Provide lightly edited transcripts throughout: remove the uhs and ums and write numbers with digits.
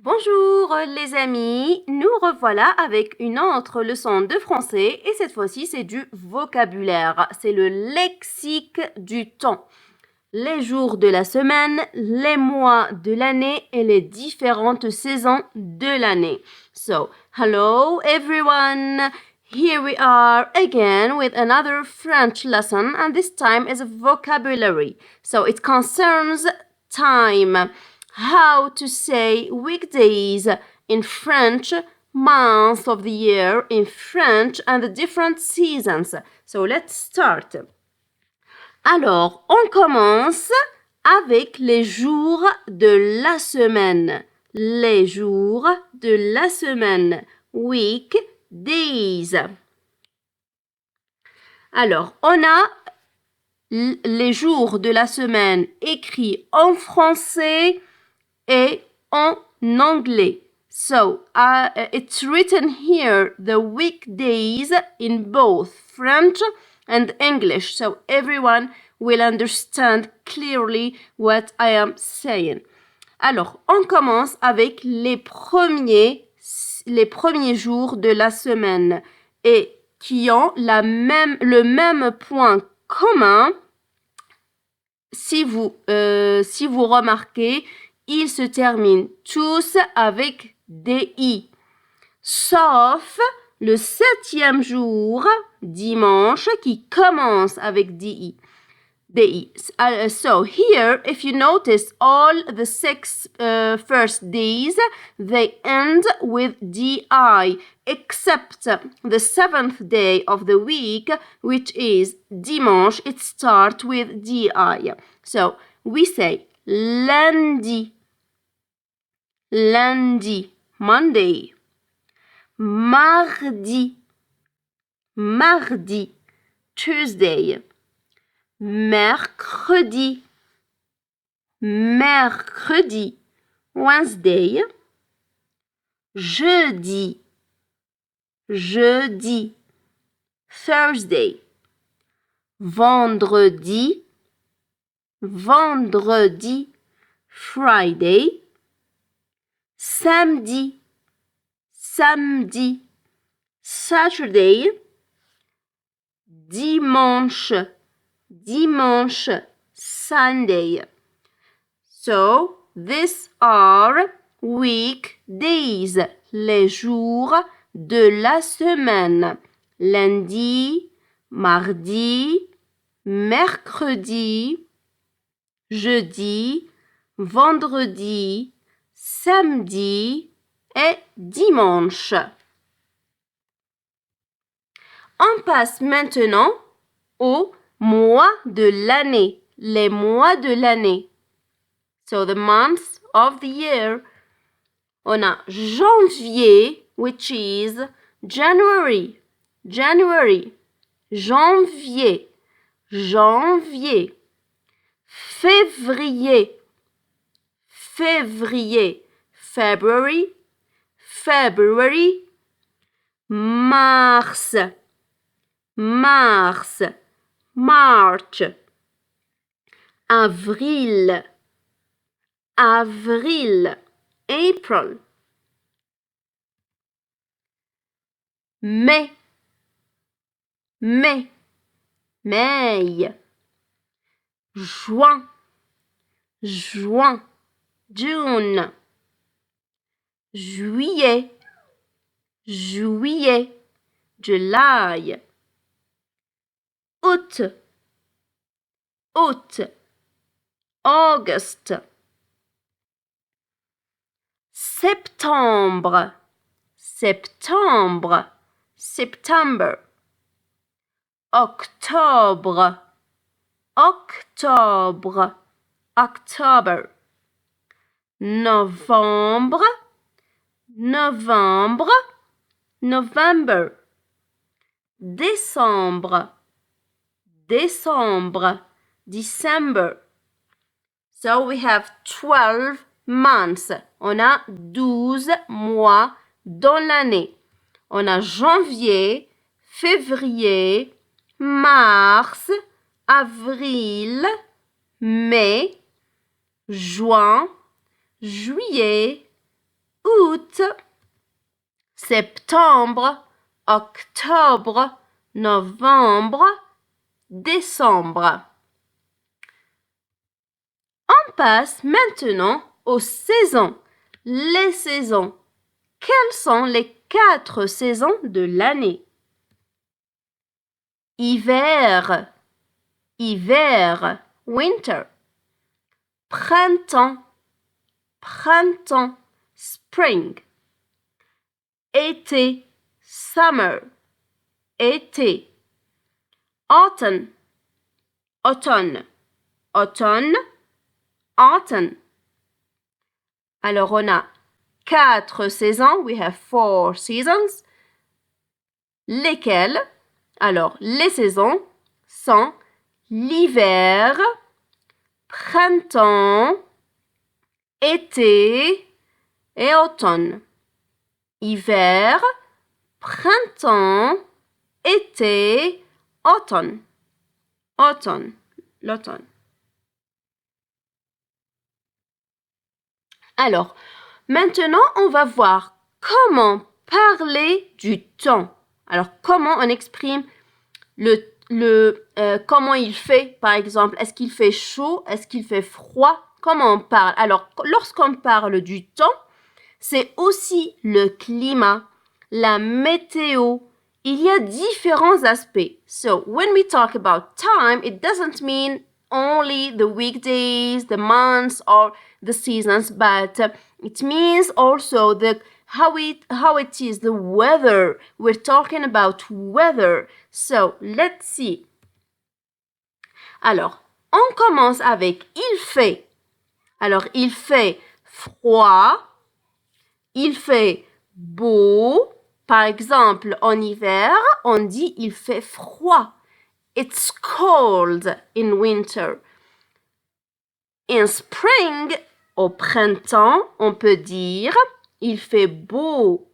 Bonjour les amis, nous revoilà avec une autre leçon de français et cette fois-ci c'est du vocabulaire, c'est le lexique du temps. Les jours de la semaine, les mois de l'année et les différentes saisons de l'année. So, hello everyone! Here we are again with another French lesson and this time is vocabulary. So it concerns time. How to say weekdays in French, months of the year in French and the different seasons. So let's start. Alors, on commence avec les jours de la semaine. Les jours de la semaine. Weekdays. Alors, on a les jours de la semaine écrits en français et en anglais. So, it's written here the weekdays in both French and English. So, everyone will understand clearly what I am saying. Alors, on commence avec les premiers jours de la semaine et qui ont le même point commun. Si vous remarquez, ils se terminent tous avec des i, sauf le 7e jour, dimanche, qui commence avec des i. So here, if you notice, all the 6 first days, they end with di, except the 7th day of the week, which is dimanche, it starts with di. So we say lundi, Monday, mardi, Tuesday, mercredi, Wednesday, jeudi, Thursday, vendredi, Friday, samedi, Saturday, dimanche, Sunday. So, these are weekdays, les jours de la semaine. Lundi, mardi, mercredi, jeudi, vendredi, samedi et dimanche. On passe maintenant aux mois de l'année, les mois de l'année. So the months of the year. On a janvier, which is January. Janvier. Février. February. Mars. March. Avril. April. Mai. May. Juin. June. Juillet. July. Août. August. Septembre. September. October. Novembre. Décembre. December. So we have 12 months. On a 12 mois dans l'année. On a janvier, février, mars, avril, mai, juin, juillet, août, septembre, octobre, novembre, décembre. On passe maintenant aux saisons. Les saisons. Quelles sont les 4 saisons de l'année? Hiver, hiver, winter. Printemps, printemps, spring. Été, summer, été. Autumn, automne, automne, autumn. Alors, on a 4 saisons. We have 4 seasons. Lesquelles? Alors, les saisons sont l'hiver, printemps, été et automne. Hiver, printemps, été, automne. Automne, l'automne. Alors, maintenant, on va voir comment parler du temps. Alors, comment on exprime comment il fait, par exemple. Est-ce qu'il fait chaud? Est-ce qu'il fait froid? Comment on parle? Alors, lorsqu'on parle du temps, c'est aussi le climat, la météo. Il y a différents aspects. So, when we talk about time, it doesn't mean only the weekdays, the months, or the seasons, but it means also how it is, the weather. We're talking about weather. So, let's see. Alors, on commence avec il fait. Alors, il fait froid, il fait beau. Par exemple, en hiver, on dit il fait froid. It's cold in winter. In spring, au printemps, on peut dire il fait beau.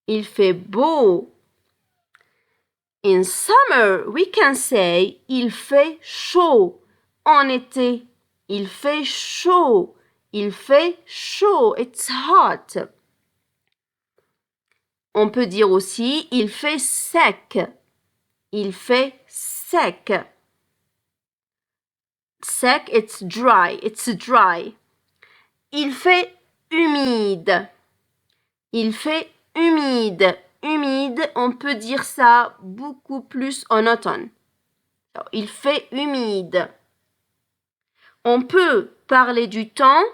Il fait beau. In summer, we can say il fait chaud. En été, il fait chaud. Il fait chaud. It's hot. On peut dire aussi il fait sec. Il fait sec. Sec, it's dry. It's dry. Il fait humide. Il fait humide. Humide, on peut dire ça beaucoup plus en automne. Alors, il fait humide. On peut parler du temps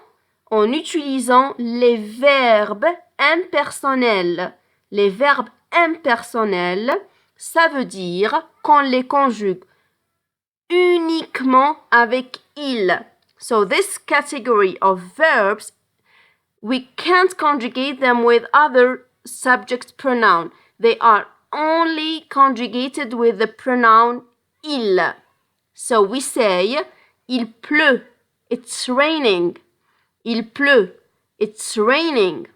en utilisant les verbes impersonnels. Les verbes impersonnels, ça veut dire qu'on les conjugue uniquement avec il. So this category of verbs, we can't conjugate them with other subject pronoun. They are only conjugated with the pronoun il. So we say, il pleut. It's raining. Il pleut. It's raining.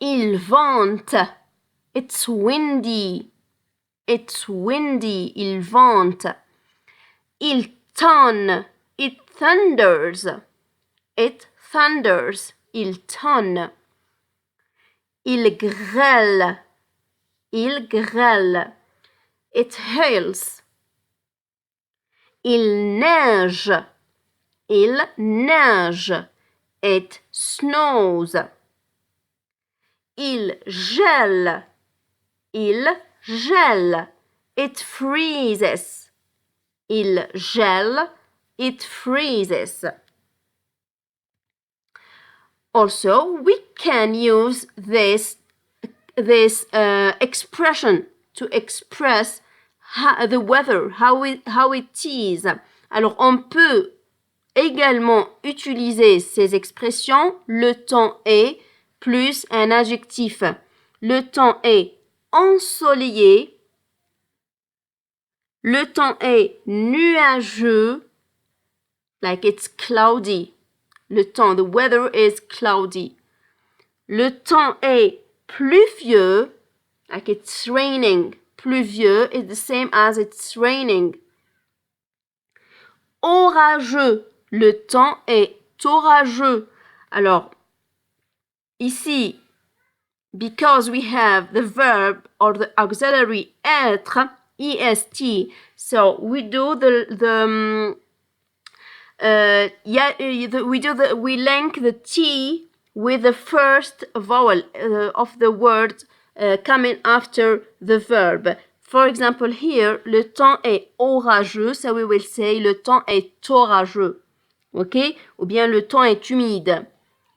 Il vente. It's windy. It's windy. Il vente. Il tonne. It thunders. It thunders. Il tonne. Il grêle. Il grêle. It hails. Il neige. Il neige. It snows. Il gèle. Il gèle. It freezes. Il gèle. It freezes. Also, we can use this expression to express the weather, how it is. Alors, on peut également utiliser ces expressions. Le temps est plus un adjectif. Le temps est ensoleillé. Le temps est nuageux. Like it's cloudy. Le temps, the weather is cloudy. Le temps est pluvieux. Like it's raining. Pluvieux is the same as it's raining. Orageux. Le temps est orageux. Alors, ici, because we have the verb or the auxiliary être, est, so we do we link the T with the first vowel of the word coming after the verb. For example, here, le temps est orageux, so we will say le temps est orageux. Okay? Ou bien le temps est humide.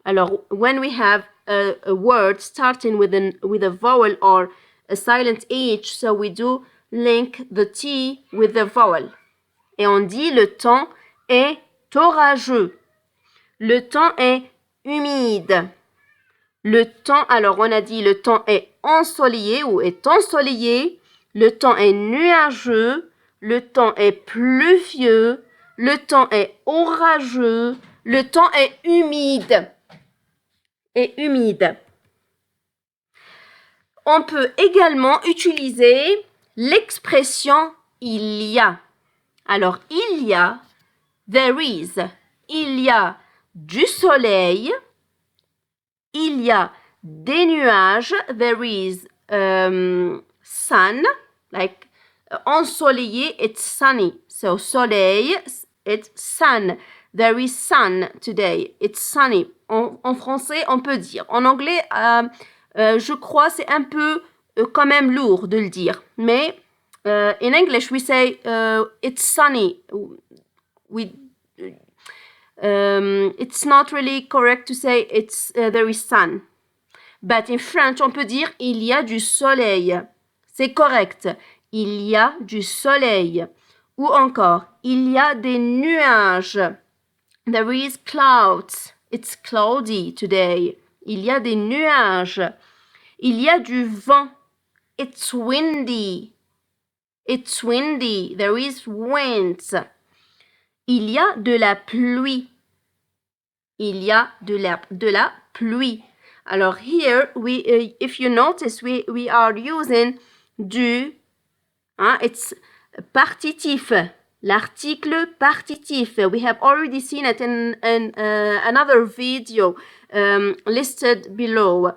Alors, when we have a word starting with a vowel or a silent H, so we do link the T with the vowel. Et on dit le temps est orageux. Le temps est humide. Le temps, alors on a dit le temps est ensoleillé ou est ensoleillé. Le temps est nuageux. Le temps est pluvieux. Le temps est orageux. Le temps est humide. On peut également utiliser l'expression il y a. Alors, il y a, there is, il y a du soleil, il y a des nuages, there is sun, like ensoleillé, it's sunny. So, soleil, it's sun. There is sun today, it's sunny. En français, on peut dire. En anglais, je crois c'est un peu quand même lourd de le dire. Mais in English, we say it's sunny. It's not really correct to say it's there is sun. But in French, on peut dire il y a du soleil. C'est correct. Il y a du soleil. Ou encore, il y a des nuages. There is clouds. It's cloudy today. Il y a des nuages. Il y a du vent. It's windy. It's windy. There is winds. Il y a de la pluie. Il y a de la pluie. Alors here, if you notice, we are using du, it's partitif. L'article partitif. We have already seen it in another video listed below.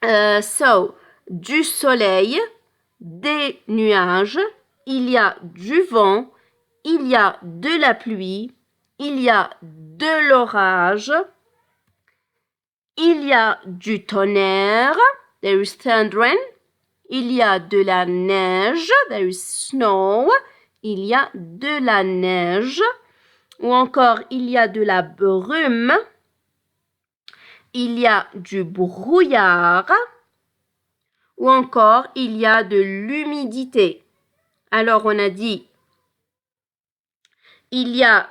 So, du soleil, des nuages, il y a du vent, il y a de la pluie, il y a de l'orage, il y a du tonnerre, there is thundering, il y a de la neige, there is snow, il y a de la neige, ou encore il y a de la brume, il y a du brouillard, ou encore il y a de l'humidité. Alors on a dit il y a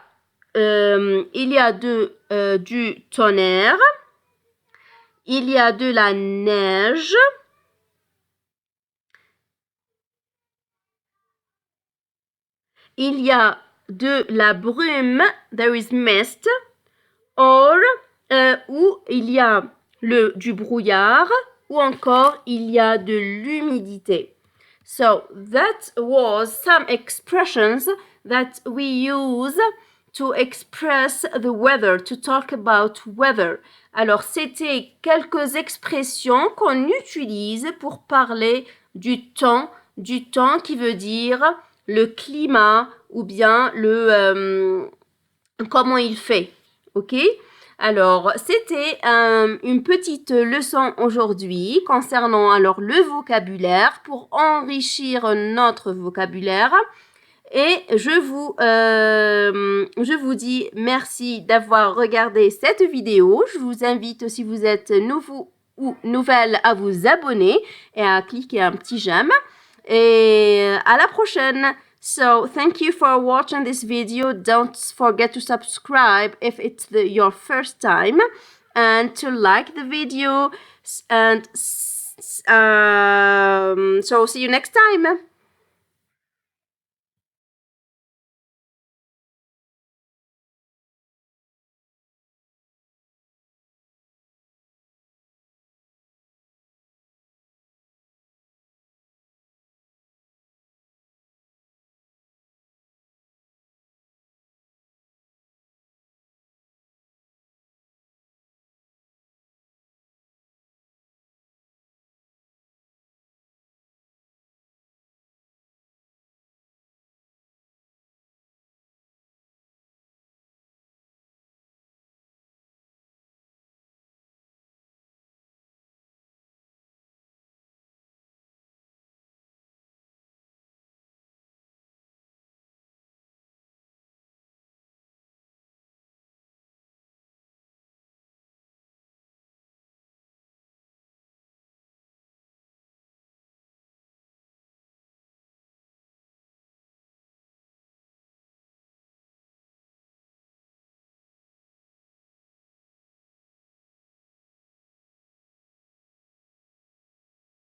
du tonnerre, il y a de la neige, il y a de la brume, there is mist, or ou il y a du brouillard, ou encore il y a de l'humidité. So that was some expressions that we use to express the weather, to talk about weather. Alors, c'était quelques expressions qu'on utilise pour parler du temps qui veut dire le climat ou bien comment il fait. Ok? Alors, c'était une petite leçon aujourd'hui concernant alors le vocabulaire pour enrichir notre vocabulaire. Et je vous dis merci d'avoir regardé cette vidéo. Je vous invite, si vous êtes nouveau ou nouvelle, à vous abonner et à cliquer un petit j'aime. Et à la prochaine! So, thank you for watching this video. Don't forget to subscribe if it's your first time and to like the video. And so, see you next time.